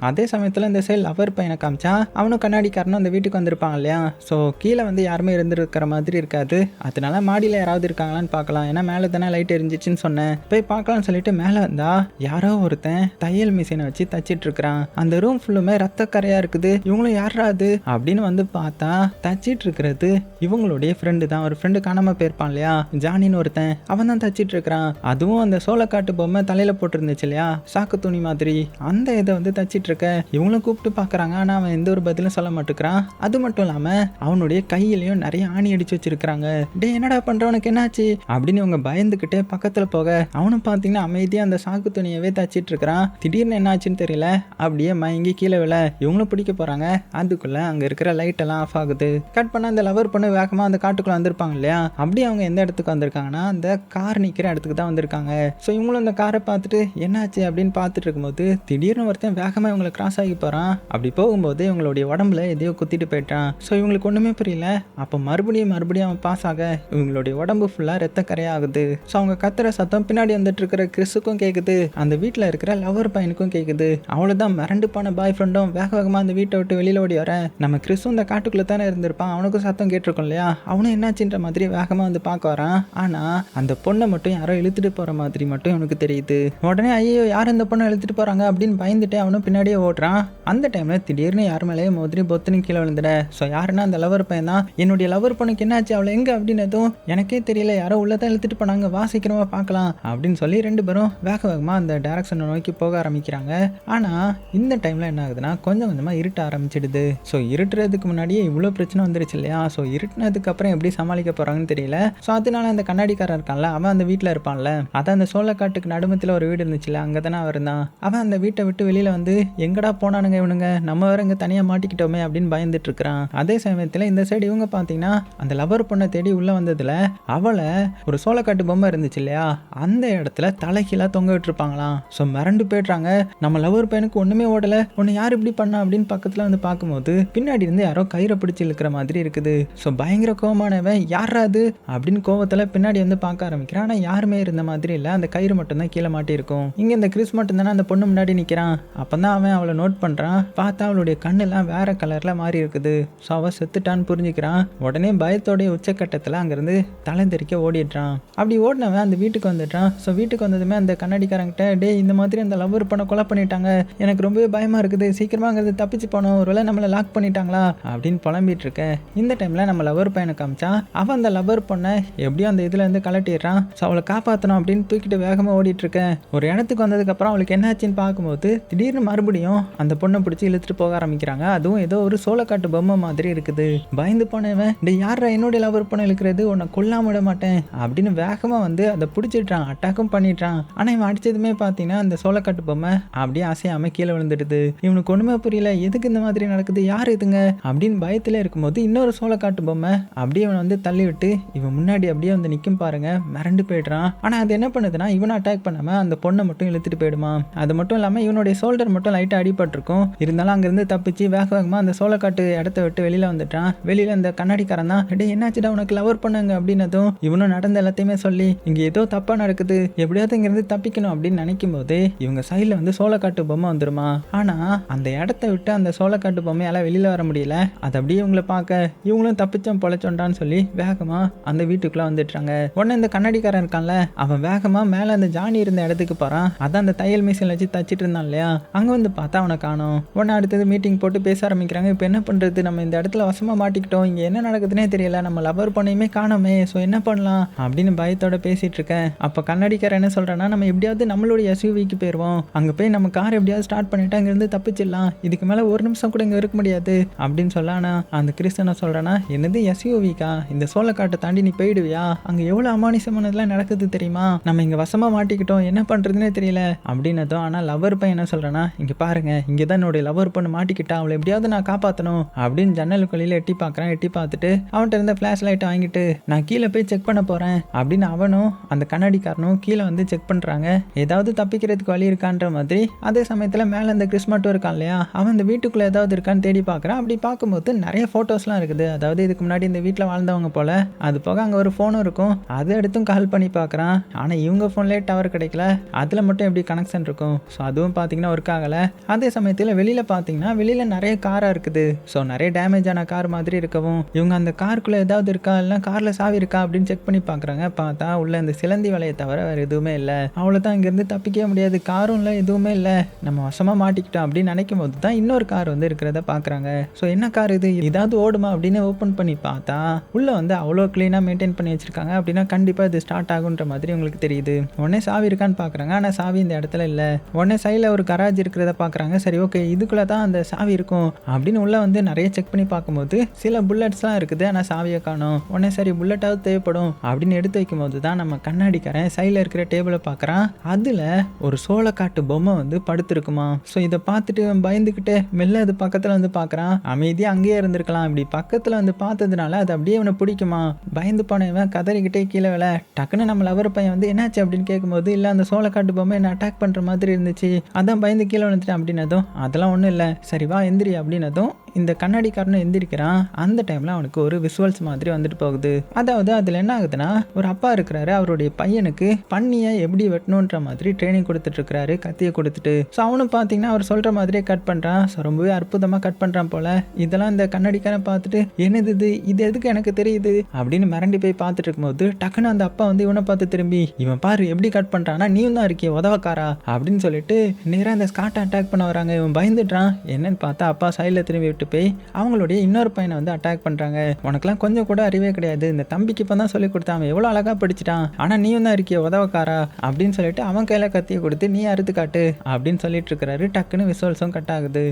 அதே சமயத்தில் இந்த சைடு லவர் பையனை காமிச்சா அவனும் கண்ணாடிக்காரனும் அந்த வீட்டுக்கு வந்திருப்பாங்க இல்லையா. ஸோ கீழே வந்து யாருமே இருந்துருக்கிற மாதிரி இருக்காது. அதனால மாடியில் யாராவது இருக்காங்களான்னு பார்க்கலாம், ஏன்னா மேலே தானே லைட் எரிஞ்சிச்சுன்னு சொன்னேன். போய் பார்க்கலாம்னு சொல்லிட்டு மேலே வந்தா யாரோ ஒருத்தன் தையல் மிஷினை வச்சு தச்சிட்டு இருக்கிறான். அந்த ரூம் ஃபுல்லுமே ரத்த கரையா இருக்குது. இவங்களும் யாராது அப்படின்னு வந்து பார்த்தா தச்சிட்டு இருக்கிறது இவங்களுடைய ஃப்ரெண்டு தான். ஒரு ஃப்ரெண்டு காணாம போயிருப்பான் இல்லையா, ஜானின்னு ஒருத்தன், அவன் தான் தச்சிட்டு இருக்கிறான். அதுவும் அந்த சோளக்காட்டு பொம்மை தலையில போட்டுருந்துச்சு இல்லையா, சாக்கு துணி மாதிரி, அந்த இதை வந்து தச்சிட்டு இருக்க. இவங்களும் கூப்பிட்டு பாக்குறாங்க. ஆனா அவன் எந்த ஒரு பதிலும் சொல்ல மாட்டேங்கிறான். அது மட்டும் இல்லாம அவனுடைய கையிலையும் நிறைய ஆணி அடிச்சு வச்சிருக்காங்க. டே என்னடா பண்ற, உனக்கு என்னாச்சு அப்படின்னு இவங்க பயந்துகிட்டே பக்கத்துல போக அவனும் பாத்தீங்கன்னா அமைதியா அந்த சாக்கு துணியவே தச்சிட்டு இருக்கிறான். திடீர்னு என்னாச்சுன்னு தெரியல, அப்படியே மயங்கி கீழே விழ இவங்களும் பிடிக்க போறாங்க. அதுக்குள்ள அங்க இருக்கிற லைட் எல்லாம் ஆஃப் ஆகுது. கட் பண்ண அந்த லவர் பொண்ணு வேகமா அந்த காட்டுக்குள்ள வந்திருப்பாங்க இல்லையா. அப்படியே அவங்க எந்த இடத்துக்கு வந்திருக்காங்கன்னா அந்த கார் நிக்கிற இடத்துக்கு தான் வந்திருக்காங்க. ஸோ இவங்களும் அந்த காரை பார்த்துட்டு என்னாச்சு அப்படின்னு பார்த்துட்டு இருக்கும்போது திடீர்னு ஒருத்தன் வேகமா இவங்களை கிராஸ் ஆகி போறான். அப்படி போகும்போது இவங்களுடைய உடம்புல எதையோ குத்திட்டு போயிட்டான். ஸோ இவங்களுக்கு ஒண்ணுமே புரியல. அப்போ மறுபடியும் அவன் பாஸ் ஆக இவங்களுடைய உடம்பு ஃபுல்லா ரத்த கரையாகுது. ஸோ அவங்க கத்துற சத்தம் பின்னாடி வந்துட்டு இருக்கிற கிறிஸுக்கும் கேக்குது, அந்த வீட்டில் இருக்கிற லவர் பையனுக்கும் கேக்குது. அவ்வளவுதான் மிரண்டு போன பாய் ஃப்ரெண்டும் வேகமா அந்த வீட்டை விட்டு வெளியில ஓடி வர. நம்ம கிறிஸும் இந்த காட்டுக்குள்ள தானே இருந்திருப்பான், அவனுக்கும் சத்தம் கேட்டிருக்கும் இல்லையா, அவனும் என்னாச்சுன்ற மாதிரி வேகமா வந்து பார்க்க வரான். ஆனா அந்த பொண்ணை மட்டும் யாரோ இழுத்துட்டு போற மாதிரி மட்டும் அவனுக்கு தெரியுது. உடனே ஐயோ யார் இந்த பொண்ணை இழுத்துட்டு போறாங்க அப்படின்னு பயந்துட்டு அவனும் பின்னாடியே ஓடுறான். அந்த டைம்ல திடீர்னு யார் மேலேயே மோதிரி பொத்துன்னு கீழே விழுந்துட. ஸோ யாருன்னா அந்த லவர் பையன் தான். என்னுடைய லவர் பொண்ணுக்கு என்னாச்சு, அவளை எங்க அப்படின்னதும் எனக்கே தெரியல, யாரோ உள்ளதான் இழுத்துட்டு போனாங்க, வாசிக்கிறவா பார்க்கலாம் அப்படின்னு சொல்லி ரெண்டு பேரும் வேகமா அந்த டைரக்ஷனை நோக்கி போக ஆரம்பிக்கிறாங்க. ஆனா இந்த டைம்ல என்ன ஆகுதுன்னா கொஞ்சம் கொஞ்சமா இருட்ட ஆரம்பிச்சிடுது. ஸோ இருட்டுறதுக்கு முன்னாடியே இவ்வளோ பிரச்சனை வந்துருச்சு இல்லையா. ஸோ இருட்டினதுக்கு அப்புறம் எப்படி சமாளிக்க போறாங்கன்னு தெரியல. ஸோ அதனால அந்த கண்ணாடிக்காரன் இருக்கான்ல, அவன் அந்த வீட்டில் இருப்பான்ல, அதான் அந்த சோளக்காட்டுக்கு நடுமத்தில் ஒரு வீடு இருந்துச்சுல, அங்கதானே அவர் தான். அவன் அந்த வீட்டை விட்டு வெளியில வந்து எங்கடா போனானுங்க இவனுங்க, நம்ம வேற இங்க தனியா மாட்டிக்கிட்டோமே அப்படின்னு பயந்துட்டு இருக்கிறான். அதே சமயத்துல இந்த சைடு இவங்க பாத்தீங்கன்னா அந்த லவர் பொண்ணை தேடி உள்ள வந்ததுல அவளை ஒரு சோளக்காட்டு பொம்மை இருந்துச்சு இல்லையா, அந்த இடத்துல தலைகீழா தொங்க விட்டுருப்பாங்களாம். ஸோ மிரண்டு போயிடுறாங்க. நம்ம லவர் பையனுக்கு ஒண்ணுமே ஓடல, ஒன்னு யார் இப்படி பண்ணா அப்படின்னு பக்கத்துல வந்து பார்க்கும்போது பின்னாடி இருந்து யாரோ கயிறை பிடிச்சு இழுக்கிற மாதிரி இருக்குது. ஸோ பயங்கர கோவமானவன் யாராது அப்படின்னு கோவத்துல பின்னாடி வந்து பார்க்க ஆரம்பிக்கிறான். ஆனா யாருமே இருந்த மாதிரி இல்ல, அந்த கயிறு மட்டும் தான் கீழே மாட்டி இருக்கும். இங்க இந்த கிறிஸ் மட்டும் தானே அந்த பொண்ணு முன்னாடி நிக்கிறான். அப்பதான் அவன் அவளை நோட் பண்ணுறான். பார்த்தா அவளுடைய கண்ணெல்லாம் வேற கலரில் மாறி இருக்குது. ஸோ அவள் செத்துட்டான்னு புரிஞ்சுக்கிறான். உடனே பயத்தோடைய உச்சக்கட்டத்தில் அங்கேருந்து தலைந்தெறிக்க ஓடிடுறான். அப்படி ஓடினவன் அந்த வீட்டுக்கு வந்துடுறான். ஸோ வீட்டுக்கு வந்ததுமே அந்த கண்ணாடிக்காரங்கிட்ட, டே இந்த மாதிரி அந்த லவ்வர் பண்ண கொலை பண்ணிட்டாங்க, எனக்கு ரொம்பவே பயமாக இருக்குது, சீக்கிரமாக அங்கிறது தப்பிச்சு போனோம், ஒருவேளை நம்மளை லாக் பண்ணிட்டாங்களா அப்படின்னு புலம்பிட்டு இருக்க. இந்த டைமில் நம்ம லவ்வர் பையனை காமிச்சா அவன் அந்த லவ்வர் பொண்ணை எப்படியும் அந்த இதில் இருந்து கலட்டிடுறான். ஸோ அவளை காப்பாற்றணும் அப்படின்னு தூக்கிட்டு வேகமாக ஓடிட்டு இருக்கேன். ஒரு இடத்துக்கு வந்ததுக்கப்புறம் அவளுக்கு என்னாச்சுன்னு பார்க்கும்போது திடீர்னு மறுபடியும் அந்த பொண்ணை பிடிச்சி இழுத்துட்டு போக ஆரம்பிக்கிறாங்க. அதுவும் ஏதோ ஒரு சோளக்காட்டு பொம்மை மாதிரி இருக்குது. பயந்து போனவன், டே யாரா என்னுடைய லவ்வர் பொண்ணை இழுக்கிறது, உன்னை கொல்லாம விட மாட்டேன் அப்படின்னு வேகமாக வந்து அதை பிடிச்சிட்றான், அட்டாக்கும் பண்ணிடுறான். ஆனால் இவன் அடிச்சதுமே பார்த்தீங்கன்னா அந்த சோளக்காட்டு பொம்மை அப்படியே அசையாம கீழே விழுந்துடுது. இவனுக்கு ஒன்றுமே புரியல, எதுக்கு இந்த மாதிரி நடக்குது, யார் இதுங்க அப்படின்னு பயத்தில் இருக்கும்போது இன்னொரு சோளக்காட்டு பொம்மை அப்படியே இவன் வந்து தள்ளி விட்டு இவன் முன்னாடி அப்படியே வந்து நிற்கும் பாருங்க. மிரண்டு போயிடுறான். ஆனால் அது என்ன பண்ணுதுன்னா இவனை அட்டாக் பண்ணாமல் அந்த பொண்ணை மட்டும் இழுத்துட்டு போயிடுமா. அது மட்டும் இல்லாமல் இவனுடைய ஷோல்டர் மட்டும் லைட்டாக அடிபட்டிருக்கும். இருந்தாலும் அங்கேருந்து தப்பிச்சு வேகமாக அந்த சோளக்காட்டு இடத்த விட்டு வெளியில் வந்துட்டான். வெளியில் அந்த கண்ணாடிக்காரன் தான், டே என்னாச்சுடா உனக்கு லவர் பண்ணுங்க அப்படின்னதும் இவனும் நடந்த எல்லாத்தையுமே சொல்லி இங்கே ஏதோ தப்பாக நடக்குது, எப்படியாவது இங்கேருந்து தப்பிக்கணும் அப்படின்னு நினைக்கும் போது இவங்க சைடில் வந்து சோளக்காட்டு பொம்மை வந்துருமா. ஆனால் அந்த இடத்த விட்டு அந்த சோளக்காட்டு பொம்மையால் வெளியில் வர முடியல. அது அப்படியே இவங்களை பார்க்க இவங்களும் தப்பிச்சோம் பொழைச்சோண்டான்னு சொல்லி வேகமாக அந்த வீட்டுக்குள்ளே வந்துட்டுறாங்க. உடனே இந்த கண்ணாடிக்காரன் இருக்கான்ல, அவன் வேகமாக மேலே அந்த ஜானி இருந்த இடத்துக்கு போகிறான். அதான் அந்த தையல் மிஷின் வச்சு தச்சிட்டு இருந்தான் இல்லையா, அங்கே வந்து பார்த்தா அவனை காணோம். உடனே அடுத்தது மீட்டிங் போட்டு பேச ஆரம்பிக்கிறாங்க. இப்போ என்ன பண்ணுறது, நம்ம இந்த இடத்துல வசமாக மாட்டிக்கிட்டோம், இங்கே என்ன நடக்குதுன்னே தெரியல, நம்ம லவர் பொண்ணையுமே காணோமே, ஸோ என்ன பண்ணலாம் அப்படின்னு பயத்தோட பேசிட்டு இருக்கேன். அப்போ கண்ணாடிக்காரன் என்ன சொல்கிறேன்னா, நம்ம எப்படியாவது நம்மளுடைய எஸ்யூவிக்கு போயிடுவோம், அங்கே போய் நம்ம கார் எப்படியாவது ஸ்டார்ட் பண்ணிட்டு அங்கேருந்து தப்பிச்சிடலாம், இதுக்கு மேலே ஒரு நிமிஷம் கூட இங்கே இருக்க முடியாது அப்படின்னு சொல்லானா. அந்த கிறிஸ்தனை சொல்கிறேன்னா, என்னது எஸ்யூவிக்கா, இந்த சோளக்காட்டை தாண்டி நீ போயிடுவியா, அங்கே எவ்வளோ அமானுஷமானதெல்லாம் நடக்குது தெரியுமா, நம்ம இங்கே வசமாக மாட்டிக்கிட்டோம், என்ன பண்ணுறதுனே தெரியல அப்படின்னதும். ஆனால் லவர் பையன் என்ன சொல்கிறேன்னா, இங்கே பாருங்க, இங்கே தான் என்னுடைய லவர் பொண்ணு மாட்டிக்கிட்டா, அவளை எப்படியாவது நான் காப்பாற்றணும் அப்படின்னு ஜன்னலுக்குள்ளில் எட்டி பார்க்குறான். எட்டி பார்த்துட்டு அவன்கிட்ட இருந்த ஃப்ளாஷ் லைட்டை வாங்கிட்டு நான் கீழே போய் செக் பண்ண போகிறேன் அப்படின்னு அவனும் அந்த கண்ணாடிக்காரனும் கீழே வந்து செக் பண்ணுறாங்க, ஏதாவது தப்பிக்கிறதுக்கு வழி இருக்கான்ற மாதிரி. அதே சமயத்தில் மேலே அந்த கிறிஸ்மட்டும் இருக்கான் இல்லையா, அவன் இந்த வீட்டுக்குள்ளே ஏதாவது இருக்கான்னு தேடி பார்க்குறான். அப்படி பார்க்கும்போது நிறைய ஃபோட்டோஸ்லாம் இருக்குது. அதாவது இதுக்கு முன்னாடி இந்த வீட்டில் வாழ்ந்தவங்க போல. அது போக அங்கே ஒரு ஃபோனும் இருக்கும். அதை எடுத்தும் கால் பண்ணி பார்க்குறான். ஆனால் இவங்க ஃபோன்லேயே டவர் கிடைக்கல, அதில் மட்டும் எப்படி கனெக்ஷன் இருக்கும். ஸோ அதுவும் பார்த்தீங்கன்னா ஒர்க் ஆகலை. அதே சமயத்தில் வெளியில் பார்த்தீங்கன்னா வெளியில் நிறைய காராக இருக்குது. ஸோ நிறைய டேமேஜ் ஆன கார் மாதிரி இருக்கவும் இவங்க அந்த காருக்குள்ளே ஏதாவது இருக்கா, இல்லை காரில் சாவி இருக்கா அப்படின்னு செக் பண்ணி பார்க்குறாங்க. பார்த்தா உள்ள இந்த சிலந்தி வலையை தவிர வேறு எதுவுமே இல்லை. அவ்வளோதான், இங்கேருந்து தப்பிக்கவே முடியாது, காரும் இல்லை எதுவுமே இல்லை, நம்ம வசமாக மாட்டிக்கிட்டோம் அப்படின்னு நினைக்கும் போது தான் இன்னொரு கார் வந்து இருக்கிறத பார்க்குறாங்க. ஸோ என்ன கார் இது, ஏதாவது ஓடுமா அப்படின்னு ஓப்பன் பண்ணி பார்த்தா உள்ளே வந்து அவ்வளோ க்ளீனாக மெயின்டைன் பண்ணி வச்சிருக்காங்க. அப்படின்னா கண்டிப்பாக இது ஸ்டார்ட் ஆகுன்ற மாதிரி உங்களுக்கு தெரியுது. உடனே சாவி இருக்கான்னு பார்க்குறாங்க. ஆனால் சாவி இந்த இடத்துல இல்லை. உடனே சைடில் ஒரு கராஜ் இருக்கிறத பார்க்குறாங்க. சரி ஓகே, இதுக்குள்ளே தான் அந்த சாவி இருக்கும் அப்படின்னு உள்ளே வந்து நிறைய செக் பண்ணி பார்க்கும்போது சில புல்லட்ஸ்லாம் இருக்குது. ஆனால் சாவியை காணோம். உடனே சரி புல்லட்டாவது தேவைப்படும் அப்படின்னு எடுத்து வைக்கும் போது தான் நம்ம கண்ணாடிக்காரன் சைடில் இருக்கிற டேபிளை பார்க்குறான். அதில் ஒரு சோளக்காட்டு பொம்மை வந்து படுத்துருக்குமா. ஸோ இதை பார்த்துட்டு பயந்துக்கிட்டு மெல்ல அது பக்கத்தில் வந்து பார்க்குறான். அமைதியாக அங்கேயே இருந்திருக்கலாம், இப்படி பக்கத்தில் வந்து பார்த்ததுனால அது அப்படியே அவனை பிடிக்குமா. பயந்து போனவன் கதறிக்கிட்டே கீழே விழ டக்குன்னு நம்ம லவர் பையன் வந்து என்னாச்சு அப்படின்னு கேட்கும்போது, இல்லை அந்த சோளக்காட்டு பொம்மை என்ன அட்டாக் பண்ணுற மாதிரி இருந்துச்சு, அதான் பயந்து கீழே விழுந்துட்டேன் அப்படின்னதும், அதெல்லாம் ஒன்றும் இல்லை, சரி வா எந்திரி அப்படின்னதும் இந்த கண்ணாடிக்காரனும் எந்திரிக்கிறான். அந்த டைமில் அவனுக்கு ஒரு விசுவல்ஸ் மாதிரி வந்துட்டு போகுது. அதாவது அதில் என்ன ஆகுதுன்னா, ஒரு அப்பா இருக்கிறாரு, அவருடைய பையனுக்கு பன்னியை எப்படி வெட்டணுன்ற மாதிரி ட்ரைனிங் கொடுத்துட்டு இருக்கிறாரு, கத்தியை கொடுத்துட்டு. ஸோ அவனும் பார்த்தீங்கன்னா அவர் சொல்கிற மாதிரியே கட் பண்ணுறான். ஸோ ரொம்பவே அற்புதமாக கட் பண்ணுறான் போல. இதெல்லாம் இந்த கண்ணாடிக்காரன் பார்த்துட்டு, என்னது இது எதுக்கு எனக்கு தெரியுது அப்படின்னு மிரண்டி போய் பார்த்துட்டு இருக்கும்போது டக்குன்னு அந்த அப்பா வந்து இவனை பார்த்து திரும்பி, இவன் பாரு எப்படி கட் பண்ணுறான்னா, நீயும் தான் இருக்கிய உதவக்காரா அப்படின்னு சொல்லிட்டு நேராக அந்த ஸ்காட்டை அட்டாக் பண்ண வராங்க. இவன் பயந்துட்டான். என்னன்னு பார்த்தா அப்பா சைடில் திரும்பி விட்டு போய் அவங்களுடைய இன்னொரு பையனை வந்து அட்டாக் பண்ணுறாங்க. உனக்குலாம் கொஞ்சம் கூட அறிவே கிடையாது, இந்த தம்பிக்கு இப்போ தான் சொல்லி கொடுத்தான், அவன் எவ்வளோ அழகாக படிச்சிட்டான், ஆனால் நீயும் தான் இருக்கிய உதவக்காரா அப்படின்னு சொல்லிட்டு அவன் கையில் கத்தியை கொடுத்து நீ அறுத்து காட்டு அப்படின்னு சொல்லிட்டு இருக்கிறாரு. டக்குன்னு விசுவல்ஸும் கட் ஆகுது.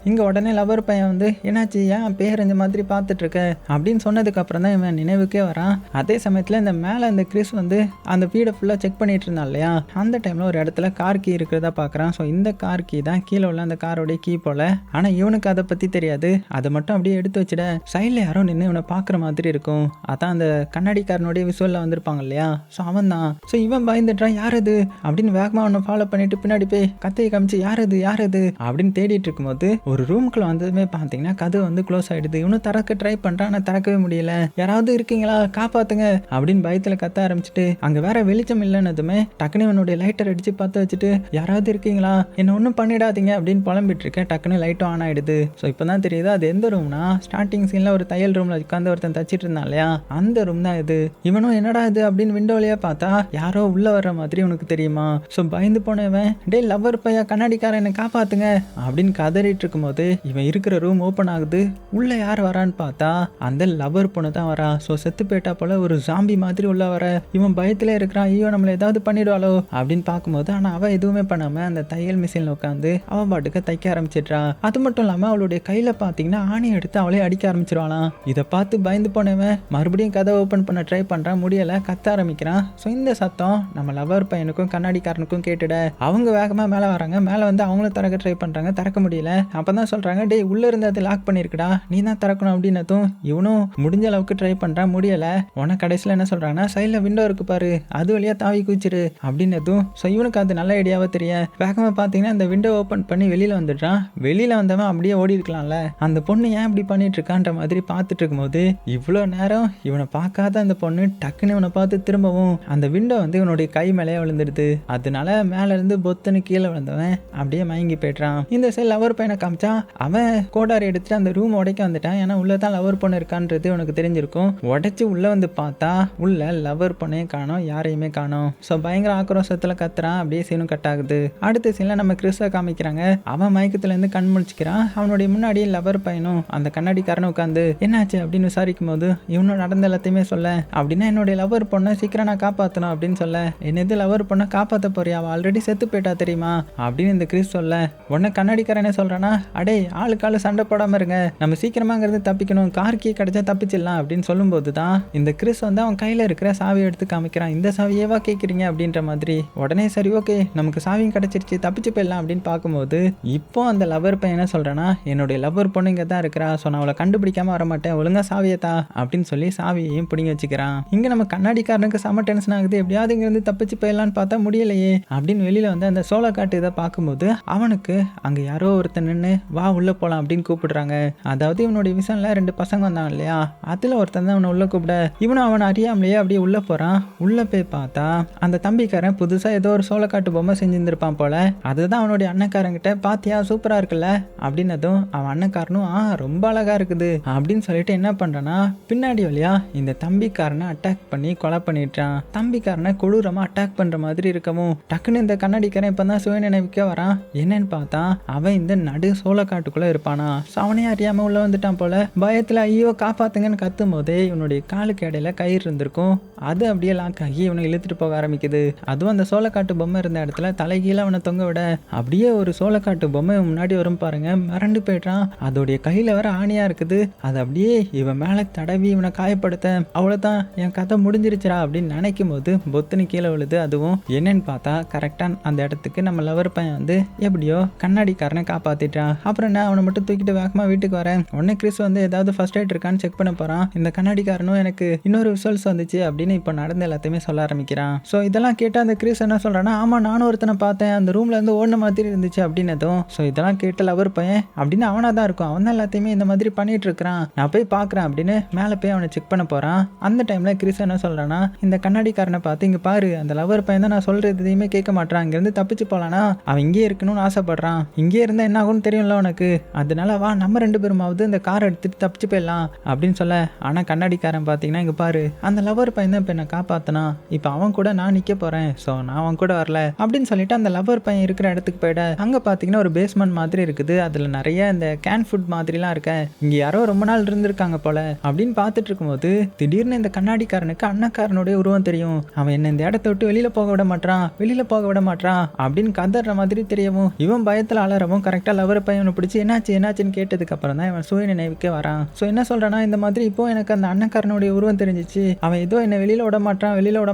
இங்கே உடனே லவர் பையன் வந்து என்னாச்சு, ஏன் பேரஞ்ச மாதிரி பார்த்துட்ருக்க அப்படின்னு சொன்னதுக்கப்புறம் தான் இவன் நினைவுக்கே வரான். அதே சமயத்தில் இந்த மேலே இந்த கிறிஸ் வந்து அந்த வீடை ஃபுல்லாக செக் பண்ணிட்டு இருந்தான் இல்லையா, அந்த டைமில் ஒரு இடத்துல கார் கீ இருக்கிறதா பார்க்குறான். ஸோ இந்த கார் கீ தான் கீழே உள்ள அந்த காரோடைய கீ போல். ஆனால் இவனுக்கு அதை பற்றி தெரியாது. அதை மட்டும் அப்படியே எடுத்து வச்சுட சைடில் யாரோ நின்று இவனை பார்க்குற மாதிரி இருக்கும். அதான் அந்த கண்ணாடிக்காரனுடைய விசுவலில் வந்திருப்பாங்க இல்லையா, ஸோ அவன் தான். ஸோ இவன் பயந்துட்டான், யார் அது அப்படின்னு வேகமாக அவனை ஃபாலோ பண்ணிட்டு பின்னாடி போய் கத்தையை காமிச்சு யார் அது அப்படின்னு தேடிட்டு இருக்கும்போது ஒரு ரூமுக்குள்ள வந்ததுமே பார்த்தீங்கன்னா கதவு வந்து க்ளோஸ் ஆயிடுது. இவனும் திறக்க ட்ரை பண்றான், ஆனால் திறக்கவே முடியல. யாராவது இருக்கீங்களா, காப்பாத்துங்க அப்படின்னு பயத்துல கத்த ஆரம்பிச்சுட்டு அங்க வேற வெளிச்சம் இல்லைன்னதுமே டக்குனு இவனுடைய லைட்டர் அடிச்சு பத்த வச்சுட்டு யாராவது இருக்கீங்களா, என்ன ஒன்றும் பண்ணிடாதீங்க அப்படின்னு புலம்பிட்டு இருக்கேன். டக்குனு லைட்டும் ஆன் ஆயிடுது. ஸோ இப்போதான் தெரியுது அது எந்த ரூம்னா, ஸ்டார்டிங் சீன்ல ஒரு தையல் ரூம்ல உட்காந்து ஒருத்தன் தச்சிட்டு இருந்தான் இல்லையா, அந்த ரூம் தான் இது. இவனும் என்னடா இது அப்படின்னு விண்டோ வழியா பார்த்தா யாரோ உள்ள வர்ற மாதிரி உனக்கு தெரியுமா. ஸோ பயந்து போனவன் டே லவ்வர் பையா கண்ணாடிக்காரன் என்னை காப்பாத்துங்க அப்படின்னு கதறிட்டு இருக்கும்போது இவன் இருக்கிற ரூம் ஓப்பன் ஆகுது. உள்ள யார் வரான்னு பார்த்தா அந்த லவ்வர் பொண்ணு தான் வரா. ஸோ செத்து போயிட்டா போல ஒரு ஜாம்பி மாதிரி உள்ள வர. இவன் பயத்திலே இருக்கிறான், ஐயோ நம்மளை ஏதாவது பண்ணிடுவாளோ அப்படின்னு பார்க்கும்போது ஆனால் அவள் எதுவுமே பண்ணாம அந்த தையல் மிஷினில் உட்காந்து அவன் பாட்டுக்கு தைக்க ஆரம்பிச்சிட்றான். அது மட்டும் இல்லாமல் அவளுடைய கையில பார்த்தீங்கன்னா ஆணி எடுத்து அவளே அடிக்க ஆரம்பிச்சிருவாளாம். இதை பார்த்து பயந்து போனவன் மறுபடியும் கதை ஓப்பன் பண்ண ட்ரை பண்றான், முடியல, கத்த ஆரம்பிக்கிறான். ஸோ இந்த சத்தம் நம்ம லவர் பையனுக்கும் கண்ணாடிக்காரனுக்கும் கேட்டுட அவங்க வேகமா மேலே வராங்க. மேலே வந்து அவங்களும் திறக்க ட்ரை பண்றாங்க, திறக்க முடியல. அப்பதான் சொல்றாங்க டே உள்ள இருந்து அதை லாக் பண்ணிருக்கடா, நீ தான் திறக்கணும் அப்படின்னதும் இவனும் முடிஞ்ச அளவுக்கு ட்ரை பண்றான், முடியல. உனக்கு கடைசியில் என்ன சொல்றாங்கன்னா சைடில் விண்டோ இருக்கு பாரு, அது வழியா தாவி குச்சிரு அப்படின்னதும் ஸோ இவனுக்கு அது நல்ல ஐடியாவா தெரிய வேகமாக பார்த்தீங்கன்னா அந்த விண்டோ ஓப்பன் பண்ணி வெளியில வந்துடுறான். வெளியில வந்தவன் அப்படியே ஓடி இருக்கலாம்ல, அந்த பொண்ணு ஏன் இப்படி பண்ணிட்டு இருக்கான்ற மாதிரி பார்த்துட்டு இருக்கும்போது இவ்வளோ நேரம் இவனை பார்க்காத அந்த பொண்ணு டக்குன்னு இவனை பார்த்து திரும்பவும் அந்த விண்டோ வந்து இவனுடைய கை மேலே விழுந்துடுது. அதனால மேல இருந்து பொத்துன்னு கீழே விழுந்தவன் அப்படியே மயங்கி போய்ட்றான். இந்த சைடு லவர் பையனை காமிச்சா அவன் கோடாரி எடுத்துட்டு அந்த ரூம் உடைக்க வந்துட்டான். ஏன்னா உள்ளதான் லவர் பொண்ணு இருக்கான்றது உனக்கு தெரிஞ்சிருக்கும். உடைச்சு உள்ள வந்து பார்த்தா உள்ள லவர் பொண்ணையும் காணோம், யாரையுமே காணோம். ஸோ பயங்கர ஆக்ரோஷத்துல கத்துறான். அப்படியே சீனும் கட் ஆகுது. அடுத்த சீன்ல நம்ம கிறிஸை காமிக்கிறாங்க. அவன் மயக்கத்துல இருந்து கண் முழிச்சுக்கிறான். அவனுடைய முன்னாடி லவர் பையனும் அந்த கண்ணாடிக்காரனும் உட்காந்து என்னாச்சு அப்படின்னு விசாரிக்கும் போது இவனும் நடந்த எல்லாத்தையுமே சொல்ல, அப்படின்னா என்னுடைய லவர் பொண்ணை சீக்கிரம் நான் காப்பாற்றணும் அப்படின்னு சொல்ல, என்னது லவர் பொண்ணை காப்பாற்ற போறியா, அவள் ஆல்ரெடி செத்து போயிட்டா தெரியுமா அப்படின்னு இந்த கிறிஸ் சொல்ல, உடனே கண்ணாடிக்காரன் என்ன சொல்றானா, அடே ஆளுக்காலு சண்டை போடாம இருங்க, நம்ம சீக்கிரமாங்கிறது தப்பிக்கணும், கார் கீ கிடைச்சா தப்பிச்சிடலாம் அப்படின்னு சொல்லும்போது தான் இந்த கிறிஸ் வந்து அவன் கையில இருக்கிற சாவியை எடுத்து காமிக்கிறான். இந்த சாவியேவா கேட்குறீங்க அப்படின்ற மாதிரி. உடனே சரி ஓகே நமக்கு சாவியும் கிடைச்சிருச்சு, தப்பிச்சு போயிடலாம் அப்படின்னு பார்க்கும்போது இப்போ அந்த லவர் பையன் என்ன சொல்றானா, என்னுடைய லவர் பொண்ணு இங்கே தான் இருக்கிறா, ஸோ நான் அவளை கண்டுபிடிக்காம வர மாட்டேன், ஒழுங்கா சாவியத்தா அப்படின்னு சொல்லி சாவியையும் பிடிங்கி வச்சுக்கிறான். இங்க நம்ம கண்ணாடிக்காரனுக்கு செம டென்ஷன் ஆகுது, எப்படியாவது இங்கிருந்து தப்பிச்சு போயிடலான்னு பார்த்தா முடியலையே அப்படின்னு வெளியில வந்து அந்த சோளக்காட்டு இதை பார்க்கும்போது அவனுக்கு அங்க யாரோ ஒருத்தர் நின்று வா உள்ள போலாம் அப்படின்னு கூப்பிடுறாங்க. அதாவது இவனுடைய விசன்ல 2 பசங்க வந்தாங்க இல்லையா, அதுல ஒருத்தன் தான் அவனை உள்ள கூப்பிட இவனும் அவனை அறியாமலேயே அப்படியே உள்ள போறான். உள்ள போய் பார்த்தா அந்த தம்பிக்காரன் புதுசா ஏதோ ஒரு சோளக்காட்டு பொம்மை செஞ்சிருந்திருப்பான் போல. அதுதான் அவனுடைய அண்ணக்காரங்கிட்ட பாத்தியா சூப்பரா இருக்குல்ல அப்படின்னதும் அவன் அண்ணக்காரனும் ரொம்ப அழகா இருக்குது அப்படின்னு சொல்லிட்டு என்ன பண்றானா பின்னாடி வழியா இந்த தம்பிக்காரனை அட்டாக் பண்ணி கொலை பண்ணிட்டான். தம்பிக்காரனை கொடூரமா அட்டாக் பண்ற மாதிரி இருக்கவும் டக்குன்னு இந்த கண்ணாடிக்காரன் இப்பதான் சுய நினைவுக்கே வரான். என்னன்னு பார்த்தா அவன் இந்த நடு சோளக்காட்டுக்குள்ள இருப்பானா. அவனே அறியாம உள்ள வந்துட்டான் போல. பயத்துல ஐயோ காப்பாத்துங்கன்னு கத்தும் போதே இவனுடைய காலுக்கு இடையில கயிறு இருந்திருக்கும், அது அப்படியே லாக் ஆகி இவனை இழுத்துட்டு போக ஆரம்பிக்குது. அதுவும் அந்த சோளக்காட்டு பொம்மை இருந்த இடத்துல தலைகீழ அவனை தொங்க விட அப்படியே ஒரு சோளக்காட்டு பொம்மை முன்னாடி வரும் பாருங்க, மிரண்டு போயிட்டான். அதோடைய கையில வர ஆணியா இருக்குது. அது அப்படியே இவன் மேல தடவி இவனை காயப்படுத்த அவ்வளவுதான் என் கதை முடிஞ்சிருச்சுரா அப்படின்னு நினைக்கும் போது பொத்துன்னு கீழே விழுது. அதுவும் என்னன்னு பார்த்தா கரெக்டா அந்த இடத்துக்கு நம்ம லவர் பையன் வந்து எப்படியோ கண்ணாடிக்காரனை காப்பாத்திட்டான். அப்புறம் என்ன அவனை மட்டும் தூக்கிட்டு வேகமா வீட்டுக்கு வரேன். உடனே கிறிஸ் வந்து ஏதாவது ஃபர்ஸ்ட் எய்ட் இருக்கான்னு செக் பண்ண போறான். இந்த கண்ணாடிக்காரனும் எனக்கு இன்னொரு ரிசல்ட்ஸ் வந்துச்சு அப்படின்னு இப்போ நடந்த எல்லாத்தையுமே சொல்ல ஆரம்பிக்கிறான். ஸோ இதெல்லாம் கேட்டு அந்த கிறிஸ் என்ன சொல்றான்னா, ஆமா நானும் ஒருத்தனை பார்த்தேன், அந்த ரூம்ல இருந்து ஓடின மாதிரி இருந்துச்சு அப்படின்னதும் ஸோ இதெல்லாம் கேட்ட லவர் பையன் அப்படின்னு அவனா தான் இருக்கும், அவன் தான் எல்லாத்தையுமே இந்த மாதிரி பண்ணிட்டு இருக்கிறான், நான் போய் பார்க்குறேன் அப்படின்னு மேலே போய் அவனை செக் பண்ண போறான். அந்த டைம்ல கிறிஸ் என்ன சொல்றான்னா, இந்த கண்ணாடிக்காரனை பார்த்து இங்க பாரு, அந்த லவர் பையன் தான் நான் சொல்றது எதையுமே கேட்க மாட்டான், இங்கிருந்து தப்பிச்சு போலானா அவன் இங்கே இருக்கணும்னு ஆசைப்படுறான், இங்கே இருந்தா என்ன ஆகும்னு தெரியும்ல உனக்கு, அதனால வா நம்ம 2 பேருமாவது இந்த காரை எடுத்துட்டு தப்பிச்சு போயிடலாம் அப்படின்னு சொல்ல. ஆனா கண்ணாடிக்காரன் பார்த்தீங்கன்னா இங்க பாரு, அந்த லவர் பையன் தான் இப்போ என்ன காப்பாத்தினா, இப்போ அவன் கூட நான் நிக்க போறேன், ஸோ நான் அவன் கூட வரல அப்படின்னு சொல்லிட்டு அந்த லவர் பையன் இருக்கிற இடத்துக்கு போயிட அங்க பாத்தீங்கன்னா ஒரு பேஸ்மெண்ட் மாதிரி இருக்குது. அதுல நிறைய இந்த கேன் ஃபுட் மாதிரிலாம் இருக்க, இங்க யாரோ ரொம்ப நாள் இருந்திருக்காங்க போல அப்படின்னு பார்த்துட்டு இருக்கும்போது திடீர்னு இந்த கண்ணாடிக்காரனுக்கு அண்ணக்காரனுடைய உருவம் தெரியும். அவன் என்ன இந்த இடத்த விட்டு வெளியில போக விட மாட்டான், வெளியில போக விட மாட்டான் அப்படின்னு கதற மாதிரி தெரியவும் இவன் பயத்துல அலறவும் கரெக்டா லவர் பையனை பிடிச்சி என்னாச்சுன்னு கேட்டதுக்கு அப்புறம் தான் இவன் சுய நினைவுக்கே வரான். ஸோ என்ன சொல்றானா, இந்த மாதிரி இப்போ எனக்கு அந்த அண்ணக்காரனுடைய உருவம் தெரிஞ்சிச்சு, அவன் ஏதோ என்ன வெளியில விட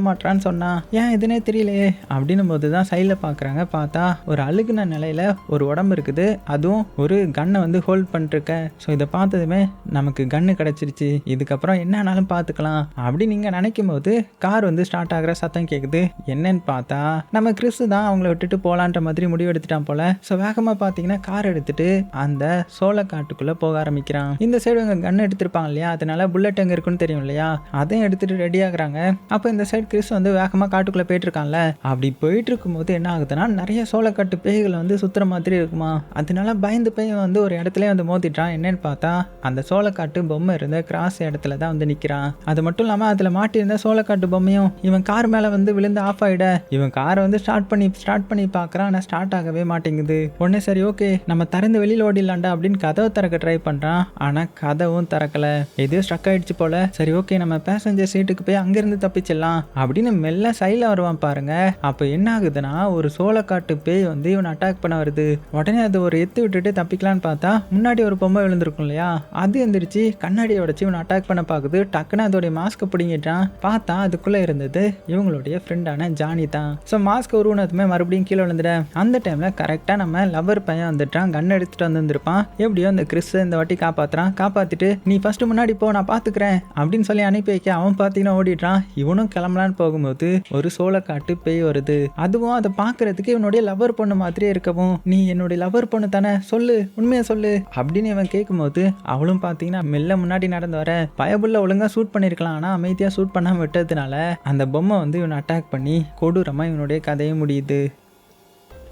மாட்டான்னு சொன்னான், ஏன் எதுனே தெரியலையே அப்படின்னும் போது தான் சைடில் பார்க்குறாங்க. பார்த்தா ஒரு அழுகுன நிலையில ஒரு உடம்பு இருக்குது, அதுவும் ஒரு கன்னை வந்து ஹோல்ட் பண்ணிருக்க. ஸோ இதை பார்த்ததுமே நமக்கு கன்னு கிடைச்சிருச்சு, இதுக்கப்புறம் என்ன ஆனாலும் பார்த்துக்கலாம் அப்படின்னு நீங்க நினைக்கும் போது கார் வந்து ஸ்டார்ட் ஆகிற சத்தம் கேட்குது. என்னன்னு பார்த்தா நம்ம கிறிஸ் தான் அவங்கள விட்டுட்டு போலான்ற மாதிரி முடிவு எடுத்துட்டான் போல. ஸோ வேகமாக பார்த்தீங்கன்னா கார் எடுத்து எடுத்துட்டு அந்த சோளக்காட்டுக்குள்ள போக ஆரம்பிக்கிறான். இந்த சைடு இவங்க கன் எடுத்திருப்பாங்க இல்லையா, அதனால புல்லட் எங்க இருக்குன்னு தெரியும் இல்லையா, அதையும் எடுத்துட்டு ரெடி ஆகுறாங்க. அப்ப இந்த சைடு கிறிஸ் வந்து வேகமா காட்டுக்குள்ள போயிட்டு இருக்கான்ல. அப்படி போயிட்டு இருக்கும்போது என்ன ஆகுதுன்னா நிறைய சோளக்காட்டு பேய்கள் வந்து சுத்துற மாதிரி இருக்குமா. அதனால பயந்து போய் வந்து ஒரு இடத்துல வந்து மோதிட்டான். என்னன்னு பார்த்தா அந்த சோளக்காட்டு பொம்மை இருந்த கிராஸ் இடத்துல தான் வந்து நிக்கிறான். அது மட்டும் இல்லாம அதுல மாட்டி இருந்த சோளக்காட்டு பொம்மையும் இவன் கார் மேல வந்து விழுந்து ஆஃப் ஆயிட இவன் காரை வந்து ஸ்டார்ட் பண்ணி பார்க்கறான். ஆனா ஸ்டார்ட் ஆகவே மாட்டேங்குது. உடனே சரி ஓகே நம்ம திறந்து வெளியில ஓடிடலாம்டா அப்படின்னு கதவை திறக்க ட்ரை பண்றான். ஆனா கதவும் திறக்கல. எதையோ ஸ்ட்ரக் ஆயிடுச்சு போல. சரி ஓகே நம்ம பேசஞ்சர் சீட்டுக்கு போய் அங்கிருந்து தப்பிச்சிடலாம் அப்படின்னு மெல்ல சைல வருவான் பாருங்க. அப்ப என்ன ஆகுதுன்னா ஒரு சோளக்காட்டு பேய் வந்து இவன் அட்டாக் பண்ண வருது. உடனே அது ஒரு எத்து விட்டுட்டு தப்பிக்கலான்னு பார்த்தா முன்னாடி ஒரு பொம்மை விழுந்திருக்கும் இல்லையா, அது எந்திரிச்சு கண்ணாடியை உடைச்சு இவன் அட்டாக் பண்ண பாக்குது. டக்குன்னு அதோடைய மாஸ்கை பிடிங்கிட்டான். பார்த்தா அதுக்குள்ள இருந்தது இவங்களுடைய ஃப்ரெண்டான ஜானி தான். ஸோ மாஸ்க் உருவனதுமே மறுபடியும் கீழே விழுந்துட அந்த டைம்ல கரெக்டா நம்ம லவர் பையன் வந்துட்டான். கன் எடுத்துட்டு வந்திருப்பான். எப்படியோ அந்த கிறிஸ் இந்த வாட்டி காப்பாத்துறான். காப்பாத்திட்டு நீ ஃபர்ஸ்ட் முன்னாடி போ நான் பாத்துக்கிறேன் அப்படின்னு சொல்லி அனுப்பி வைக்க அவன் பாத்தீங்கன்னா ஓடிடுறான். இவனும் கிளம்பலான்னு போகும்போது ஒரு சோளக்காட்டு பேய் வருது. அதுவும் அதை பாக்குறதுக்கு இவனுடைய லவர் பொண்ணு மாதிரியே இருக்கவும் நீ என்னுடைய லவர் பொண்ணு தானே, சொல்லு உண்மையை சொல்லு அப்படின்னு இவன் கேட்கும்போது அவளும் பாத்தீங்கன்னா மெல்ல முன்னாடி நடந்து வர பயபுள்ள ஒழுங்கா ஷூட் பண்ணிருக்கலாம். ஆனா அமைதியா ஷூட் பண்ணாம விட்டதுனால அந்த பொம்மை வந்து இவனை அட்டாக் பண்ணி கொடூரமா இவனுடைய கதையும் முடியுது.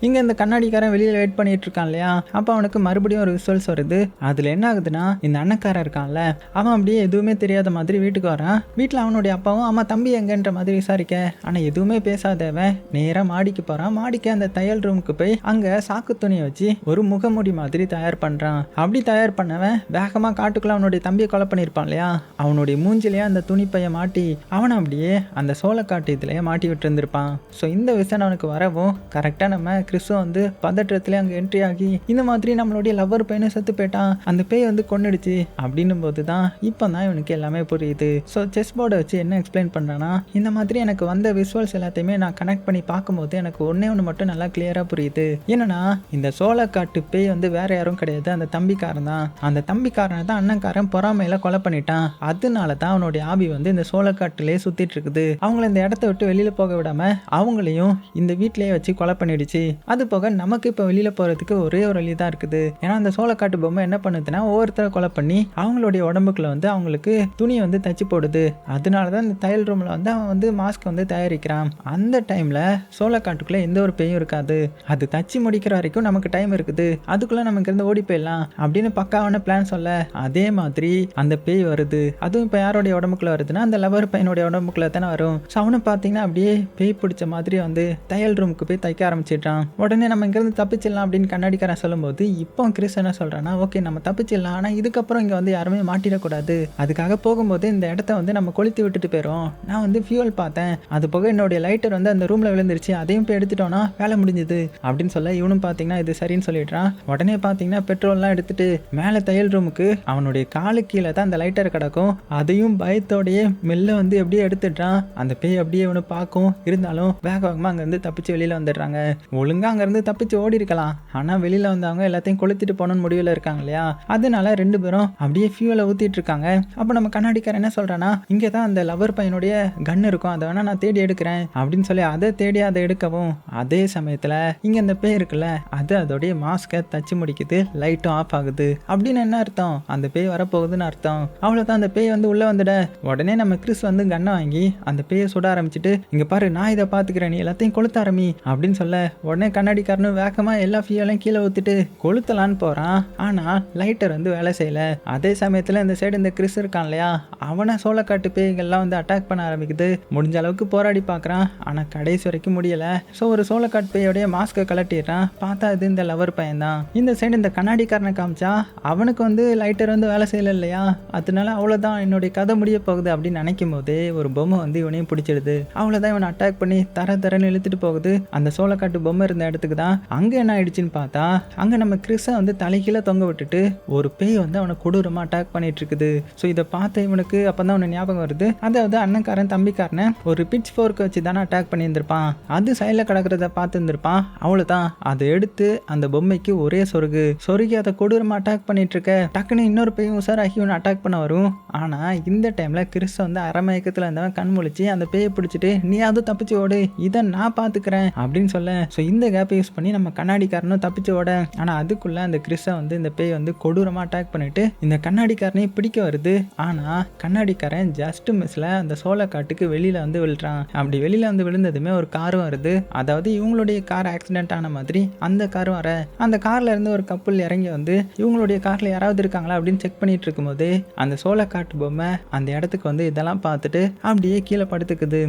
இங்கே இந்த கண்ணாடிக்காரன் வெளியில் வெயிட் பண்ணிட்டு இருக்கான் இல்லையா, அப்போ அவனுக்கு மறுபடியும் ஒரு விசுவல்ஸ் வருது. அதில் என்ன ஆகுதுன்னா இந்த அண்ணக்காரன் இருக்கான்ல அவன் அப்படியே எதுவுமே தெரியாத மாதிரி வீட்டுக்கு வரான். வீட்டில் அவனுடைய அப்பாவும் அம்மா தம்பி எங்கன்ற மாதிரி விசாரிக்க ஆனால் எதுவுமே பேசாதவன் நேராக மாடிக்கு போகிறான். மாடிக்கு அந்த தையல் ரூமுக்கு போய் அங்கே சாக்கு துணியை வச்சு ஒரு முகமூடி மாதிரி தயார் பண்ணுறான். அப்படி தயார் பண்ணவன் வேகமாக காட்டுக்குள்ளே அவனுடைய தம்பியை கொலை பண்ணியிருப்பான் இல்லையா, அவனுடைய மூஞ்சிலேயே அந்த துணிப்பையை மாட்டி அவனை அப்படியே அந்த சோளக்காட்டு இதுலேயே மாட்டி விட்டு இருந்திருப்பான். ஸோ இந்த விஷயம் அவனுக்கு வரவும் கரெக்டாக நம்ம கிறிஸும் வந்து பதற்றத்துல அங்கே என்ட்ரி ஆகி இந்த மாதிரி நம்மளுடைய லவ்வர் பையனை செத்து போயிட்டான், அந்த பேய் வந்து கொன்னுடுச்சு அப்படின்னும் போது தான் இப்போ தான் இவனுக்கு எல்லாமே புரியுது. ஸோ செஸ் போர்டை வச்சு என்ன எக்ஸ்பிளைன் பண்ணுறான்னா இந்த மாதிரி எனக்கு வந்த விஷுவல்ஸ் எல்லாத்தையுமே நான் கனெக்ட் பண்ணி பார்க்கும்போது எனக்கு ஒன்னே ஒன்று மட்டும் நல்லா கிளியராக புரியுது. என்னன்னா இந்த சோளக்காட்டு பேய் வந்து வேற யாரும் கிடையாது, அந்த தம்பிக்காரன் தான். அந்த தம்பிக்காரனை தான் அண்ணன்காரன் பொறாமையில கொலை பண்ணிட்டான். அதனால தான் அவனுடைய ஆவி வந்து இந்த சோளக்காட்டிலே சுத்திட்டு இருக்குது. அவங்கள இந்த இடத்த விட்டு வெளியில போக விடாம அவங்களையும் இந்த வீட்டிலேயே வச்சு கொலை பண்ணிடுச்சு. அது போக நமக்கு இப்போ வெளியில போறதுக்கு ஒரே ஒரு வழி தான் இருக்குது. ஏன்னா அந்த சோளக்காட்டு பொம்மை என்ன பண்ணுதுன்னா ஒவ்வொருத்தரை கொலை பண்ணி அவங்களுடைய உடம்புக்குள்ள வந்து அவங்களுக்கு துணியை வந்து தச்சு போடுது. அதனால தான் இந்த தையல் ரூம்ல வந்து அவன் வந்து மாஸ்க் வந்து தயாரிக்கிறான். அந்த டைம்ல சோளக்காட்டுக்குள்ள எந்த ஒரு பேயும் இருக்காது. அது தச்சு முடிக்கிற வரைக்கும் நமக்கு டைம் இருக்குது, அதுக்குள்ள நமக்கு இருந்து ஓடி போயிடலாம் அப்படின்னு பக்காவான பிளான் சொல்ல அதே மாதிரி அந்த பேய் வருது. அதுவும் இப்போ யாருடைய உடம்புக்குள்ள வருதுன்னா அந்த லவர் பையனுடைய உடம்புக்குள்ள தானே வரும். ஸோ அவனை பார்த்தீங்கன்னா அப்படியே பேய் பிடிச்ச மாதிரி வந்து தையல் ரூமுக்கு போய் தைக்க ஆரம்பிச்சிட்டான். உடனே நம்ம இங்கேருந்து தப்பிச்சிடலாம் அப்படின்னு கண்ணாடிக்காரன் சொல்லும்போது இப்போ கிறிஸ் என்ன சொல்கிறான்னா ஓகே நம்ம தப்பிச்சிடலாம், ஆனால் இதுக்கப்புறம் இங்கே வந்து யாருமே மாட்டிடக்கூடாது, அதுக்காக போகும்போது இந்த இடத்த வந்து நம்ம கொளுத்தி விட்டுட்டு போயிடும். நான் வந்து ஃபியூல் பார்த்தேன், அது போக என்னுடைய லைட்டர் வந்து அந்த ரூமில் விழுந்துருச்சு, அதையும் போய் எடுத்துட்டோன்னா வேலை முடிஞ்சுது அப்படின்னு சொல்ல இவனும் பார்த்தீங்கன்னா இது சரின்னு சொல்லிடுறான். உடனே பார்த்தீங்கன்னா பெட்ரோல்லாம் எடுத்துட்டு மேலே தையல் ரூமுக்கு அவனுடைய காலு கீழே தான் அந்த லைட்டர் கிடக்கும், அதையும் பயத்தோடையே மெல்ல வந்து எப்படியே எடுத்துட்டான். அந்த பேய் அப்படியே இவனு பார்க்கும், இருந்தாலும் வேக வேகமாக அங்கேருந்து தப்பிச்சு வெளியில் வந்துடுறாங்க. ஒழுங்காக அங்கேருந்து தப்பிச்சு ஓடி இருக்கலாம், ஆனால் வெளியில் வந்தவங்க எல்லாத்தையும் கொளுத்திட்டு போகணும்னு முடிவில் இருக்காங்க இல்லையா, அதனால ரெண்டு பேரும் அப்படியே ஃபியூலை ஊற்றிட்டு இருக்காங்க. அப்போ நம்ம கண்ணாடிக்காரன் என்ன சொல்கிறான்னா இங்கே தான் அந்த லவர் பையனுடைய கன் இருக்கும், அதை வேணா நான் தேடி எடுக்கிறேன் அப்படின்னு சொல்லி அதை தேடி அதை எடுக்கவும் அதே சமயத்தில் இங்கே இந்த பேய் இருக்குல்ல அது அதோடைய மாஸ்கை தச்சு முடிக்குது, லைட்டும் ஆஃப் ஆகுது. அப்படின்னு என்ன அர்த்தம், அந்த பேய் வரப்போகுதுன்னு அர்த்தம். அவ்வளோதான், அந்த பேய் வந்து உள்ளே வந்துட உடனே நம்ம கிறிஸ் வந்து கன்னை வாங்கி அந்த பேயை சுட ஆரம்பிச்சுட்டு இங்கே பாரு நான் இதை பார்த்துக்கிறேன் நீ எல்லாத்தையும் கொளுத்த ஆரம்பி அப்படின்னு சொல்ல உடனே கண்ணாடிக்காரனும் வேகமாக எல்லா ஃபியூலையும் கீழே ஊற்றிட்டு கொளுத்தலான்னு போகிறான். ஆனால் லைட்டர் வந்து வேலை செய்யல. அதே சமயத்தில் இந்த சைடு இந்த கிறிஸ் இருக்கான் இல்லையா, அவனை சோளக்காட்டு பேய்கள்லாம் வந்து அட்டாக் பண்ண ஆரம்பிக்குது. முடிஞ்ச அளவுக்கு போராடி பார்க்குறான், ஆனால் கடைசி வரைக்கும் முடியலை. ஸோ ஒரு சோளக்காட்டு பேயோடைய மாஸ்கை கலட்டிடுறான். பார்த்தா இது இந்த லவர் பையன் தான். இந்த சைடு இந்த கண்ணாடிக்காரனை காமிச்சா அவனுக்கு வந்து லைட்டர் வந்து வேலை செய்யலை இல்லையா, அதனால அவ்வளோதான் என்னுடைய கதை முடிய போகுது அப்படின்னு நினைக்கும் போதே ஒரு பொம்மை வந்து இவனையும் பிடிச்சிடுது. அவ்வளோதான் இவனை அட்டாக் பண்ணி தரன்னு இழுத்துட்டு போகுது. அந்த சோளக்காட்டு பொம்மை இருந்த இடத்துக்கு தான். அங்கே என்ன ஆயிடுச்சுன்னு பார்த்தா அங்கே நம்ம கிறிஸை வந்து தலைகீழ தொங்க விட்டுட்டு ஒரு பேய் வந்து அவனை கொடூரமா அட்டாக் பண்ணிட்டு இருக்குது. ஸோ இதை பார்த்த இவனுக்கு அப்பதான் அவனை ஞாபகம் வருது, அதாவது அண்ணன்காரன் தம்பிக்காரனை ஒரு பிட்ச் ஃபோர்க் வச்சு தானே அட்டாக் பண்ணியிருந்திருப்பான். அது சைடில் கிடக்கிறத பார்த்து இருந்திருப்பான். அவ்வளோதான், அதை எடுத்து அந்த பொம்மைக்கு ஒரே சொருகி அதை கொடூரமா அட்டாக் பண்ணிட்டு இருக்க டக்குன்னு இன்னொரு பேயும் உசாராகி இவனை அட்டாக் பண்ண வரும். ஆனா இந்த டைம்ல கிறிஸ் வந்து அரமயக்கத்தில் இருந்தவன் கண் முழிச்சு அந்த பேயை பிடிச்சிட்டு நீ அது தப்பிச்சு ஓடு, இதை நான் பார்த்துக்கிறேன் அப்படின்னு சொல்ல ஸோ இந்த இந்த கேப்பை யூஸ் பண்ணி நம்ம கண்ணாடிக்காரனும் தப்பிச்சு ஓட. ஆனால் அதுக்குள்ளே அந்த கிறிஸை வந்து இந்த பேய் வந்து கொடூரமாக அட்டாக் பண்ணிட்டு இந்த கண்ணாடிக்காரனையும் பிடிக்க வருது. ஆனால் கண்ணாடிக்காரன் ஜஸ்ட் மிஸ்ல அந்த சோளக்காட்டுக்கு வெளியில் வந்து விழுறான். அப்படி வெளியில் வந்து விழுந்ததுமே ஒரு காரும் வருது. அதாவது இவங்களுடைய கார் ஆக்சிடென்ட் ஆன மாதிரி அந்த காரும் வர, அந்த கார்ல இருந்து ஒரு கப்பல் இறங்கி வந்து இவங்களுடைய கார்ல யாராவது இருக்காங்களா அப்படின்னு செக் பண்ணிட்டு இருக்கும்போது அந்த சோளக்காட்டு பொம்மை அந்த இடத்துக்கு வந்து இதெல்லாம் பார்த்துட்டு அப்படியே கீழே படுத்துக்குது.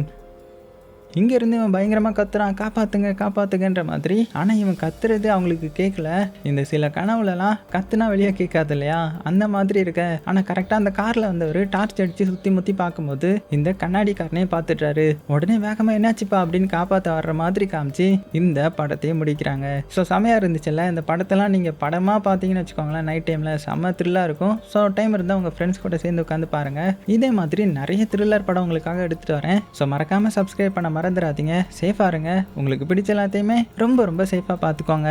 இங்கேருந்து இவன் பயங்கரமாக கத்துறான், காப்பாற்றுங்க காப்பாற்றுங்கன்ற மாதிரி. ஆனால் இவன் கத்துறது அவங்களுக்கு கேட்கல. இந்த சில கனவுலலாம் கத்துனா வெளியே கேட்காது இல்லையா, அந்த மாதிரி இருக்க. ஆனால் கரெக்டாக அந்த காரில் வந்தவர் டார்ச் அடித்து சுற்றி முற்றி பார்க்கும்போது இந்த கண்ணாடிக்காரனே பார்த்துட்டாரு. உடனே வேகமாக என்னாச்சுப்பா அப்படின்னு காப்பாற்ற வர்ற மாதிரி காமிச்சு இந்த படத்தையே முடிக்கிறாங்க. ஸோ செமையாக இருந்துச்சுல்ல. இந்த படத்தெல்லாம் நீங்கள் படமாக பார்த்தீங்கன்னு வச்சுக்கோங்களேன், நைட் டைமில் செம்ம த்ரில்லாக இருக்கும். ஸோ டைம் இருந்தால் உங்கள் ஃப்ரெண்ட்ஸ் கூட சேர்ந்து உட்காந்து பாருங்கள். இதே மாதிரி நிறைய த்ரில்லர் படம் உங்களுக்காக எடுத்துகிட்டு வரேன். ஸோ மறக்காமல் சப்ஸ்கிரைப் பண்ண மறந்துடாதீங்க. சேஃபாக இருங்க. உங்களுக்கு பிடிச்ச எல்லாத்தையுமே ரொம்ப ரொம்ப சேஃபாக பார்த்துக்கோங்க.